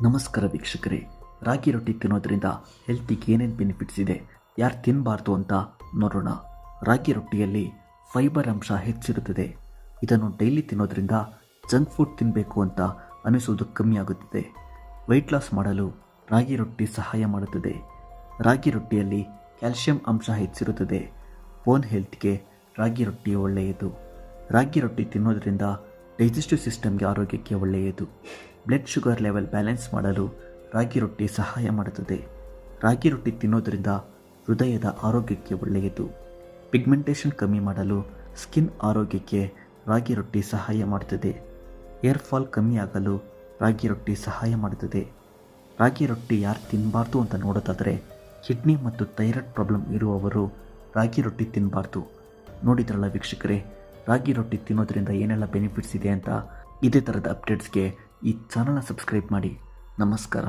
ನಮಸ್ಕಾರ ವೀಕ್ಷಕರೇ. ರಾಗಿ ರೊಟ್ಟಿ ತಿನ್ನೋದ್ರಿಂದ ಹೆಲ್ತಿಗೆ ಏನೇನು ಬೆನಿಫಿಟ್ಸ್ ಇದೆ, ಯಾರು ತಿನ್ನಬಾರ್ದು ಅಂತ ನೋಡೋಣ. ರಾಗಿ ರೊಟ್ಟಿಯಲ್ಲಿ ಫೈಬರ್ ಅಂಶ ಹೆಚ್ಚಿರುತ್ತದೆ. ಇದನ್ನು ಡೈಲಿ ತಿನ್ನೋದ್ರಿಂದ ಜಂಕ್ ಫುಡ್ ತಿನ್ನಬೇಕು ಅಂತ ಅನಿಸೋದು ಕಮ್ಮಿ ಆಗುತ್ತದೆ. ವೆಯ್ಟ್ ಲಾಸ್ ಮಾಡಲು ರಾಗಿ ರೊಟ್ಟಿ ಸಹಾಯ ಮಾಡುತ್ತದೆ. ರಾಗಿ ರೊಟ್ಟಿಯಲ್ಲಿ ಕ್ಯಾಲ್ಸಿಯಂ ಅಂಶ ಹೆಚ್ಚಿರುತ್ತದೆ. ಬೋನ್ ಹೆಲ್ತ್ಗೆ ರಾಗಿ ರೊಟ್ಟಿ ಒಳ್ಳೆಯದು. ರಾಗಿ ರೊಟ್ಟಿ ತಿನ್ನೋದ್ರಿಂದ ಡೈಜೆಸ್ಟಿವ್ ಸಿಸ್ಟಮ್ಗೆ ಆರೋಗ್ಯಕ್ಕೆ ಒಳ್ಳೆಯದು. ಬ್ಲಡ್ ಶುಗರ್ ಲೆವೆಲ್ ಬ್ಯಾಲೆನ್ಸ್ ಮಾಡಲು ರಾಗಿ ರೊಟ್ಟಿ ಸಹಾಯ ಮಾಡುತ್ತದೆ. ರಾಗಿ ರೊಟ್ಟಿ ತಿನ್ನೋದ್ರಿಂದ ಹೃದಯದ ಆರೋಗ್ಯಕ್ಕೆ ಒಳ್ಳೆಯದು. ಪಿಗ್ಮೆಂಟೇಷನ್ ಕಮ್ಮಿ ಮಾಡಲು, ಸ್ಕಿನ್ ಆರೋಗ್ಯಕ್ಕೆ ರಾಗಿ ರೊಟ್ಟಿ ಸಹಾಯ ಮಾಡುತ್ತದೆ. ಏರ್ ಫಾಲ್ ಕಮ್ಮಿ ಆಗಲು ರಾಗಿ ರೊಟ್ಟಿ ಸಹಾಯ ಮಾಡುತ್ತದೆ. ರಾಗಿ ರೊಟ್ಟಿ ಯಾರು ತಿನ್ನಬಾರ್ದು ಅಂತ ನೋಡೋದಾದರೆ, ಕಿಡ್ನಿ ಮತ್ತು ಥೈರಾಯ್ಡ್ ಪ್ರಾಬ್ಲಮ್ ಇರುವವರು ರಾಗಿ ರೊಟ್ಟಿ ತಿನ್ನಬಾರ್ದು. ನೋಡಿದ್ರಲ್ಲ ವೀಕ್ಷಕರೇ, ರಾಗಿ ರೊಟ್ಟಿ ತಿನ್ನೋದ್ರಿಂದ ಏನೆಲ್ಲ ಬೆನಿಫಿಟ್ಸ್ ಇದೆ ಅಂತ. ಇದೇ ಥರದ ಅಪ್ಡೇಟ್ಸ್ಗೆ ಈ ಚಾನಲ್ನ ಸಬ್ಸ್ಕ್ರೈಬ್ ಮಾಡಿ. ನಮಸ್ಕಾರ.